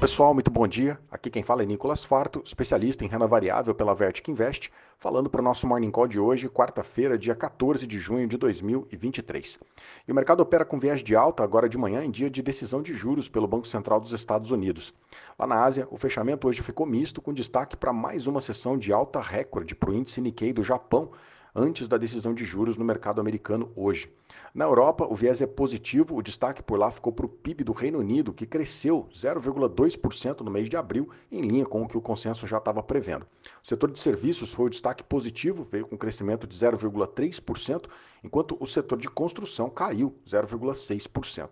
Pessoal, muito bom dia. Aqui quem fala é Nicolas Farto, especialista em renda variável pela Vertic Invest, falando para o nosso Morning Call de hoje, quarta-feira, dia 14 de junho de 2023. E o mercado opera com viés de alta agora de manhã em dia de decisão de juros pelo Banco Central dos Estados Unidos. Lá na Ásia, o fechamento hoje ficou misto, com destaque para mais uma sessão de alta recorde para o índice Nikkei do Japão, antes da decisão de juros no mercado americano hoje. Na Europa, o viés é positivo, o destaque por lá ficou para o PIB do Reino Unido, que cresceu 0,2% no mês de abril, em linha com o que o consenso já estava prevendo. O setor de serviços foi o destaque positivo, veio com crescimento de 0,3%, enquanto o setor de construção caiu 0,6%.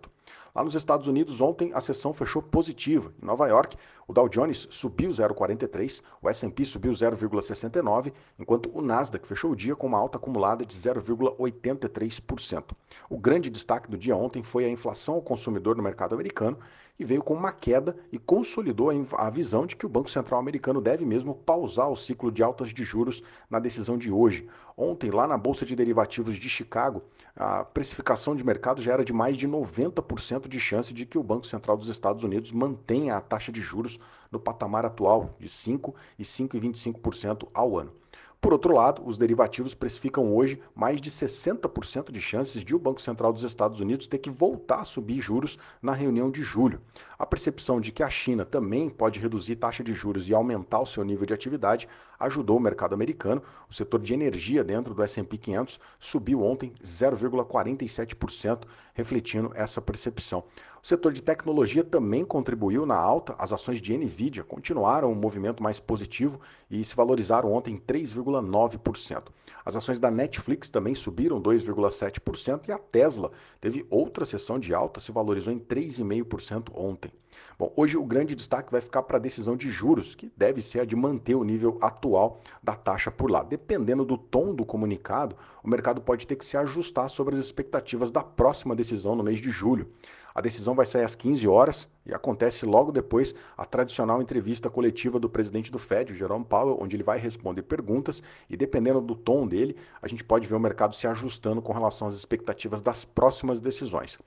Lá nos Estados Unidos, ontem a sessão fechou positiva. Em Nova York, o Dow Jones subiu 0,43, o S&P subiu 0,69, enquanto o Nasdaq fechou o dia com uma alta acumulada de 0,83%. O grande destaque do dia ontem foi a inflação ao consumidor no mercado americano, e veio com uma queda e consolidou a visão de que o Banco Central americano deve mesmo pausar o ciclo de altas de juros na decisão de hoje. Ontem, lá na Bolsa de Derivativos de Chicago, a precificação de mercado já era de mais de 90% de chance de que o Banco Central dos Estados Unidos mantenha a taxa de juros no patamar atual de 5% e 5,25% ao ano. Por outro lado, os derivativos precificam hoje mais de 60% de chances de o Banco Central dos Estados Unidos ter que voltar a subir juros na reunião de julho. A percepção de que a China também pode reduzir taxa de juros e aumentar o seu nível de atividade ajudou o mercado americano. O setor de energia dentro do S&P 500 subiu ontem 0,47%, refletindo essa percepção. O setor de tecnologia também contribuiu na alta. As ações de Nvidia continuaram um movimento mais positivo e se valorizaram ontem 3,9%. As ações da Netflix também subiram 2,7% e a Tesla teve outra sessão de alta, se valorizou em 3,5% ontem. Bom, hoje o grande destaque vai ficar para a decisão de juros, que deve ser a de manter o nível atual da taxa por lá. Dependendo do tom do comunicado, o mercado pode ter que se ajustar sobre as expectativas da próxima decisão no mês de julho. A decisão vai sair às 15 horas e acontece logo depois a tradicional entrevista coletiva do presidente do Fed, o Jerome Powell, onde ele vai responder perguntas e, dependendo do tom dele, a gente pode ver o mercado se ajustando com relação às expectativas das próximas decisões.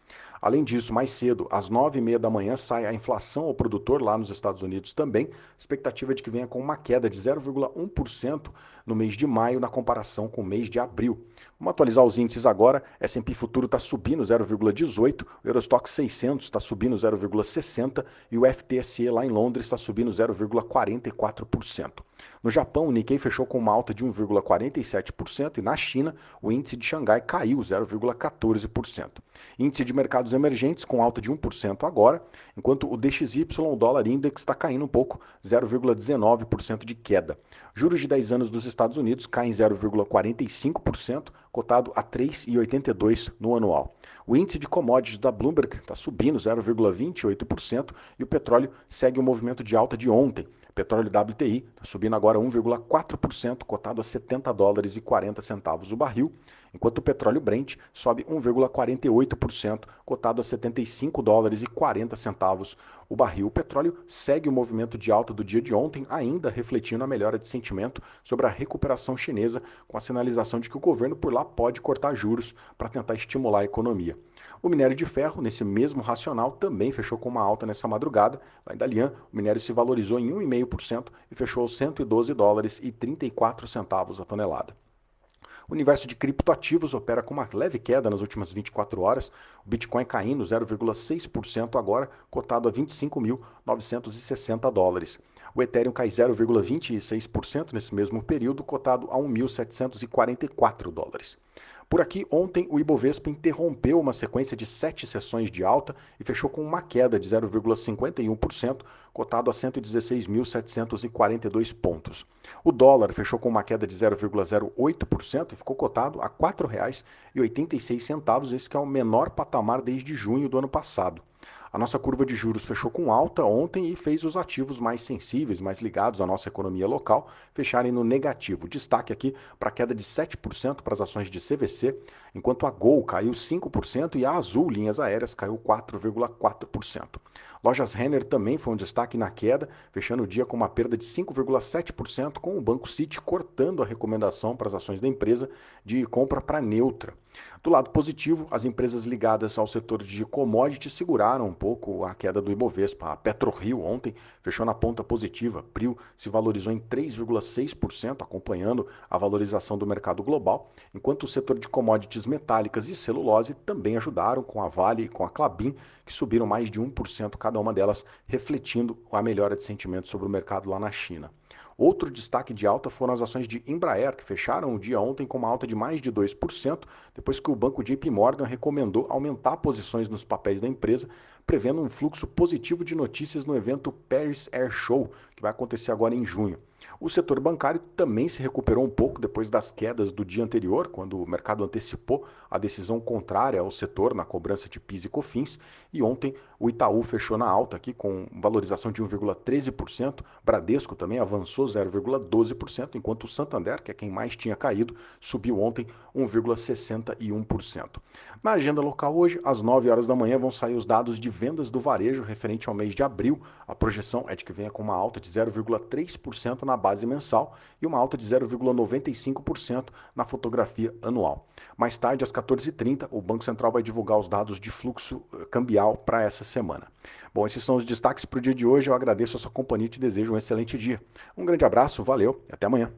Além disso, mais cedo, às 9h30 da manhã, sai a inflação ao produtor lá nos Estados Unidos também, expectativa de que venha com uma queda de 0,1% no mês de maio na comparação com o mês de abril. Vamos atualizar os índices agora. S&P Futuro está subindo 0,18, o Eurostoxx 600 está subindo 0,60 e o FTSE lá em Londres está subindo 0,44%. No Japão, o Nikkei fechou com uma alta de 1,47% e na China, o índice de Xangai caiu 0,14%. Índice de mercados emergentes com alta de 1% agora, enquanto o DXY, o dólar index, está caindo um pouco, 0,19% de queda. Juros de 10 anos dos Estados Unidos caem 0,45%, cotado a 3,82% no anual. O índice de commodities da Bloomberg está subindo 0,28% e o petróleo segue o movimento de alta de ontem. O petróleo WTI está subindo agora 1,4%, cotado a $70,40 o barril, enquanto o petróleo Brent sobe 1,48%, cotado a $75,40 o barril. O petróleo segue o movimento de alta do dia de ontem, ainda refletindo a melhora de sentimento sobre a recuperação chinesa, com a sinalização de que o governo por lá pode cortar juros para tentar estimular a economia. O minério de ferro, nesse mesmo racional, também fechou com uma alta nessa madrugada. Lá em Dalian, o minério se valorizou em 1,5% e fechou aos $112,34 a tonelada. O universo de criptoativos opera com uma leve queda nas últimas 24 horas, o Bitcoin caindo 0,6% agora, cotado a $25.960. O Ethereum cai 0,26% nesse mesmo período, cotado a $1.744. Por aqui, ontem, o Ibovespa interrompeu uma sequência de 7 sessões de alta e fechou com uma queda de 0,51%, cotado a 116.742 pontos. O dólar fechou com uma queda de 0,08% e ficou cotado a R$ 4,86, esse que é o menor patamar desde junho do ano passado. A nossa curva de juros fechou com alta ontem e fez os ativos mais sensíveis, mais ligados à nossa economia local, fecharem no negativo. Destaque aqui para a queda de 7% para as ações de CVC, enquanto a Gol caiu 5% e a Azul Linhas Aéreas caiu 4,4%. Lojas Renner também foi um destaque na queda, fechando o dia com uma perda de 5,7%, com o Banco City cortando a recomendação para as ações da empresa de compra para neutra. Do lado positivo, as empresas ligadas ao setor de commodities seguraram um pouco a queda do Ibovespa. A PetroRio ontem fechou na ponta positiva. PRIO se valorizou em 3,6%, acompanhando a valorização do mercado global, enquanto o setor de commodities metálicas e celulose também ajudaram, com a Vale e com a Klabin, que subiram mais de 1% cada uma delas, refletindo a melhora de sentimento sobre o mercado lá na China. Outro destaque de alta foram as ações de Embraer, que fecharam o dia ontem com uma alta de mais de 2%, depois que o banco JP Morgan recomendou aumentar posições nos papéis da empresa, prevendo um fluxo positivo de notícias no evento Paris Air Show, que vai acontecer agora em junho. O setor bancário também se recuperou um pouco depois das quedas do dia anterior, quando o mercado antecipou a decisão contrária ao setor na cobrança de PIS e COFINS, e ontem o Itaú fechou na alta aqui com valorização de 1,13%, Bradesco também avançou 0,12%, enquanto o Santander, que é quem mais tinha caído, subiu ontem 1,61%. Na agenda local hoje, às 9 horas da manhã, vão sair os dados de vendas do varejo referente ao mês de abril. A projeção é de que venha com uma alta de 0,3% na base mensal e uma alta de 0,95% na fotografia anual. Mais tarde, às 14h30, o Banco Central vai divulgar os dados de fluxo cambial para essa semana. Bom, esses são os destaques para o dia de hoje. Eu agradeço a sua companhia e te desejo um excelente dia. Um grande abraço, valeu e até amanhã.